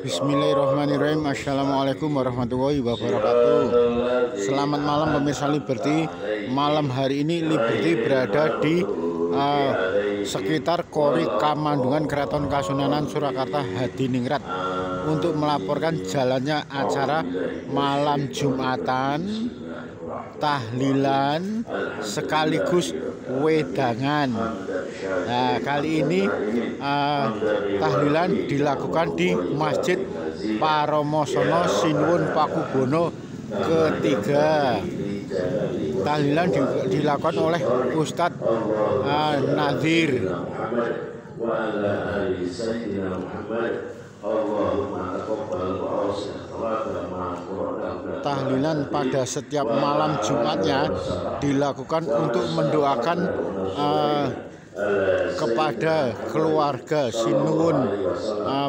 Bismillahirrahmanirrahim. Assalamualaikum warahmatullahi wabarakatuh. Selamat malam pemirsa Liberty. Malam hari ini Liberty berada di sekitar Kori Kamandungan Keraton Kasunanan Surakarta Hadiningrat untuk melaporkan jalannya acara malam Jumatan, tahlilan sekaligus wedangan. Nah, kali ini tahlilan dilakukan di Masjid Paromosono Sinuwun Pakubono ketiga. Tahlilan dilakukan oleh Ustadz Nadir. Tahlilan pada setiap malam Jumatnya dilakukan untuk mendoakan kepada keluarga Sinuwun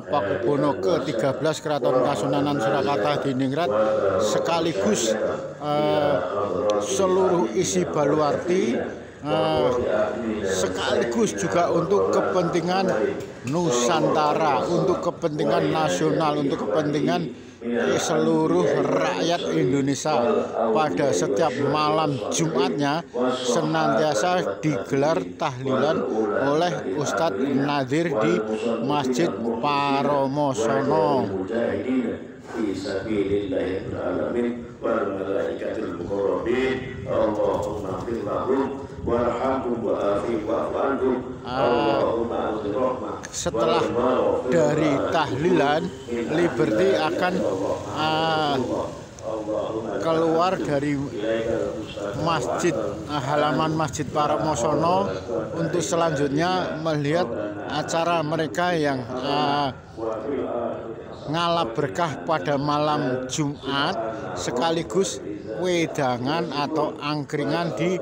Pakubono ke-13 Keraton Kasunanan Surakarta Hadiningrat, sekaligus seluruh isi baluarti, sekaligus juga untuk kepentingan Nusantara, untuk kepentingan nasional, untuk kepentingan seluruh rakyat Indonesia. Pada setiap malam Jumatnya senantiasa digelar tahlilan oleh Ustadz Nadir di Masjid Paromosono. Setelah dari tahlilan, Liberty akan keluar dari masjid, halaman Masjid Paromosono, untuk selanjutnya melihat acara mereka yang ngalap berkah pada malam Jumat, sekaligus wedangan atau angkringan di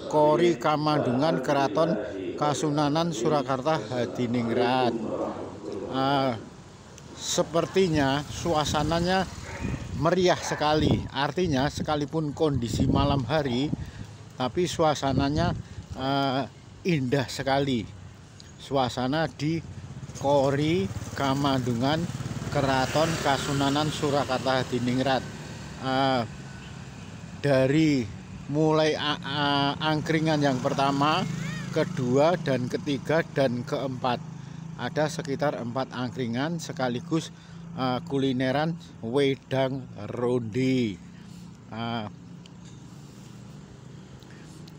Kori Kamandungan Keraton Kasunanan Surakarta Hadiningrat. Sepertinya suasananya meriah sekali, artinya sekalipun kondisi malam hari, tapi suasananya indah sekali. Suasana di Kori Kamandungan Keraton Kasunanan Surakarta Hadiningrat, dari mulai angkringan yang pertama, kedua, dan ketiga, dan keempat. Ada sekitar 4 angkringan sekaligus kulineran wedang ronde.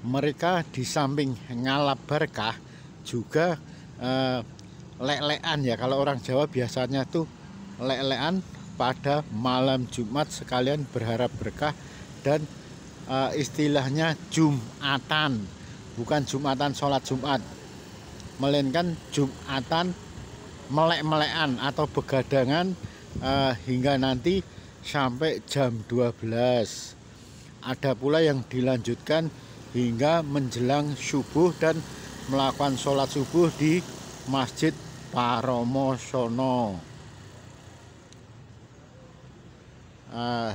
Mereka di samping ngalap berkah juga lelean, ya, kalau orang Jawa biasanya tuh lelean pada malam Jumat, sekalian berharap berkah, dan istilahnya Jumatan, bukan Jumatan sholat Jumat, melainkan Jumatan melek-melekan atau begadangan hingga nanti sampai jam 12. Ada pula yang dilanjutkan hingga menjelang subuh dan melakukan sholat subuh di Masjid Paromosono.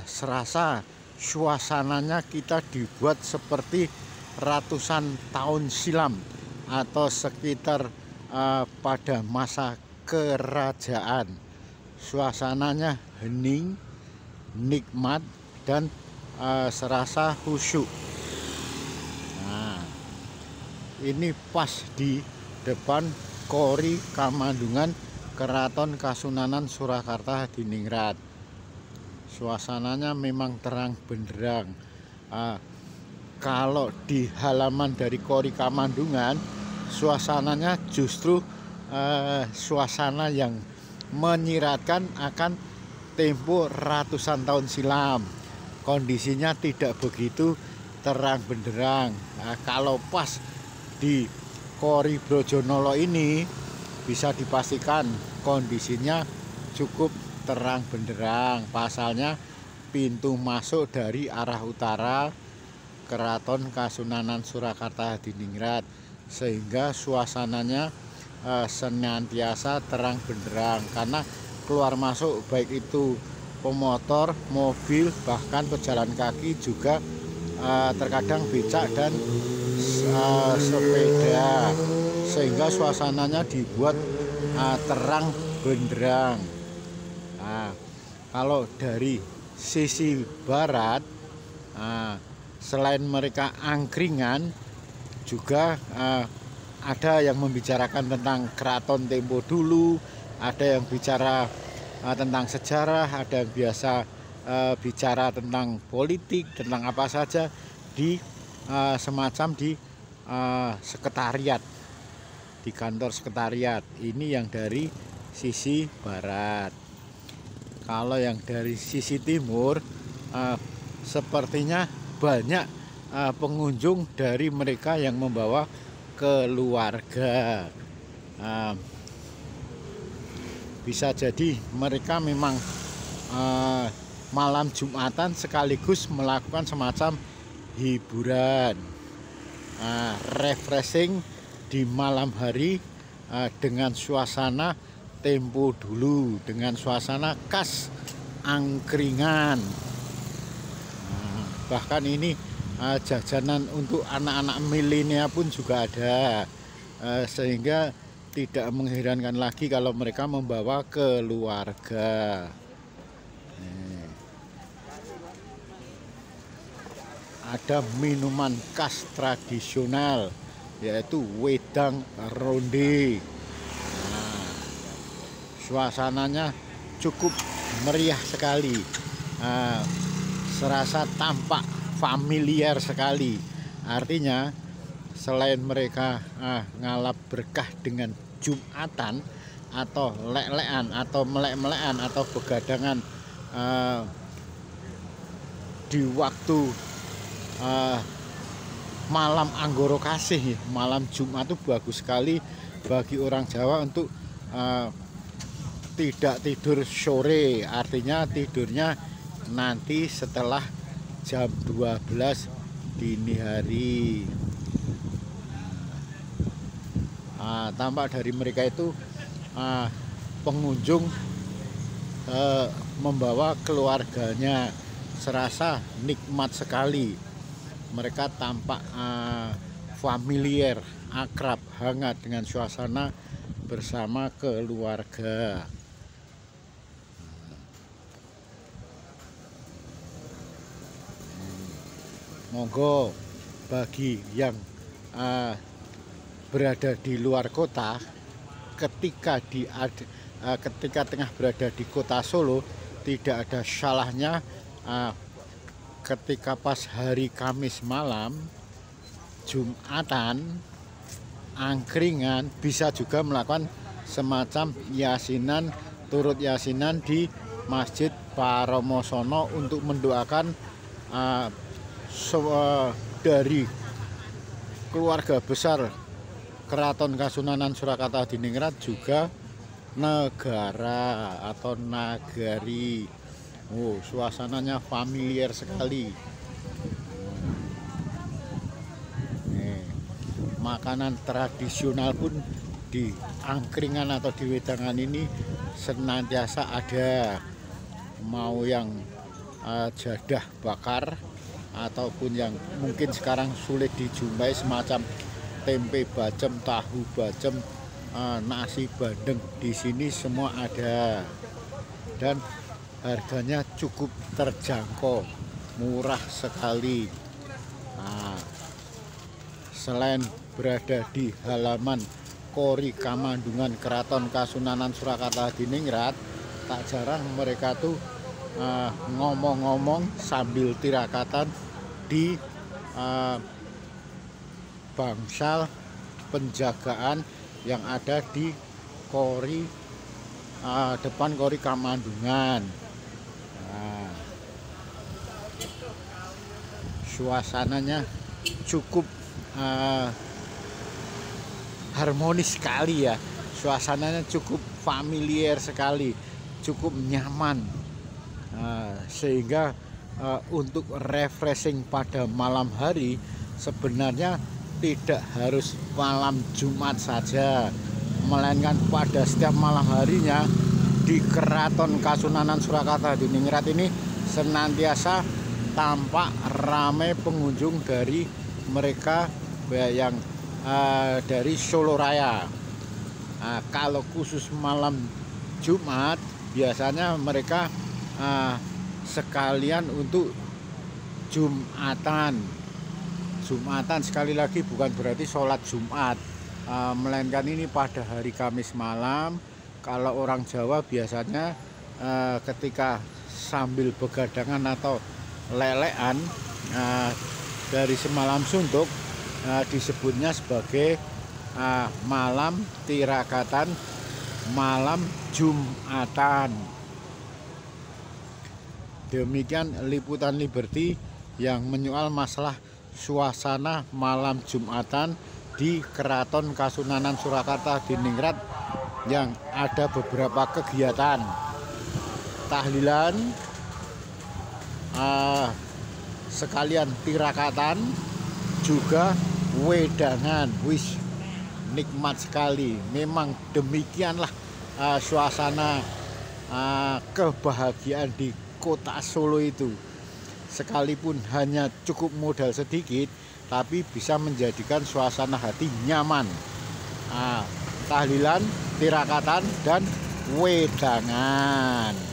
Serasa suasananya kita dibuat seperti ratusan tahun silam atau sekitar pada masa kerajaan. Suasananya hening, nikmat, dan serasa khusyuk. Nah, ini pas di depan Kori Kamandungan Keraton Kasunanan Surakarta Hadiningrat. Suasananya memang terang benderang. Kalau di halaman dari Kori Kamandungan, suasananya justru suasana yang menyiratkan akan tempo ratusan tahun silam. Kondisinya tidak begitu terang benderang. Kalau pas di Kori Brojonolo ini, bisa dipastikan kondisinya cukup terang benderang. Pasalnya pintu masuk dari arah utara Keraton Kasunanan Surakarta Hadiningrat, sehingga suasananya senantiasa terang benderang, karena keluar masuk baik itu pemotor, mobil, bahkan pejalan kaki juga terkadang becak dan sepeda, sehingga suasananya dibuat terang benderang. Nah, kalau dari sisi barat, selain mereka angkringan, juga ada yang membicarakan tentang keraton tempo dulu, ada yang bicara tentang sejarah, ada yang biasa bicara tentang politik, tentang apa saja di semacam di sekretariat, di kantor sekretariat. Ini yang dari sisi barat. Kalau yang dari sisi timur, sepertinya banyak pengunjung dari mereka yang membawa keluarga. Bisa jadi mereka memang malam Jumatan sekaligus melakukan semacam hiburan, refreshing di malam hari dengan suasana tempo dulu, dengan suasana khas angkringan. Bahkan ini jajanan untuk anak-anak milenial pun juga ada, sehingga tidak mengherankan lagi kalau mereka membawa keluarga. Ada minuman khas tradisional, yaitu wedang ronde. Suasananya cukup meriah sekali, serasa tampak familiar sekali. Artinya selain mereka ngalap berkah dengan Jumatan atau lek-lekan atau melek-melekan atau begadangan di waktu malam Anggoro Kasih, malam Jumat itu bagus sekali bagi orang Jawa untuk tidak tidur sore, artinya tidurnya nanti setelah jam 12 dini hari. Tampak dari mereka itu pengunjung membawa keluarganya, serasa nikmat sekali. Mereka tampak familiar, akrab, hangat dengan suasana bersama keluarga. Monggo bagi yang berada di luar kota, ketika tengah berada di kota Solo, tidak ada salahnya ketika pas hari Kamis malam Jumatan angkringan bisa juga melakukan semacam yasinan, turut yasinan di Masjid Paromosono untuk mendoakan dari keluarga besar Keraton Kasunanan Surakarta Hadiningrat, juga negara atau nagari. Suasananya familiar sekali. Makanan tradisional pun di angkringan atau di wedangan ini senantiasa ada, mau yang jadah bakar ataupun yang mungkin sekarang sulit dijumpai semacam tempe bacem, tahu bacem, nasi bandeng, di sini semua ada dan harganya cukup terjangkau, murah sekali. Selain berada di halaman Kori Kamandungan Keraton Kasunanan Surakarta Hadiningrat, tak jarang mereka tuh ngomong-ngomong sambil tirakatan di bangsal penjagaan yang ada di Kori, depan Kori Kamandungan. Suasananya cukup harmonis sekali ya, suasananya cukup familiar sekali, cukup nyaman, sehingga untuk refreshing pada malam hari sebenarnya tidak harus malam Jumat saja, melainkan pada setiap malam harinya di Keraton Kasunanan Surakarta Hadiningrat ini senantiasa tampak ramai pengunjung dari mereka yang dari Solo Raya. Kalau khusus malam Jumat biasanya mereka sekalian untuk Jumatan. Sekali lagi bukan berarti sholat Jumat, melainkan ini pada hari Kamis malam. Kalau orang Jawa biasanya ketika sambil begadangan atau lelean dari semalam suntuk, disebutnya sebagai malam tirakatan, malam Jumatan. Demikian liputan Liberty yang menyoal masalah suasana malam Jumatan di Keraton Kasunanan Surakarta Diningrat, yang ada beberapa kegiatan tahlilan, sekalian tirakatan, juga wedangan. Wis nikmat sekali. Memang demikianlah suasana kebahagiaan di kota Solo itu. Sekalipun hanya cukup modal sedikit, tapi bisa menjadikan suasana hati nyaman. Tahlilan, tirakatan, dan wedangan.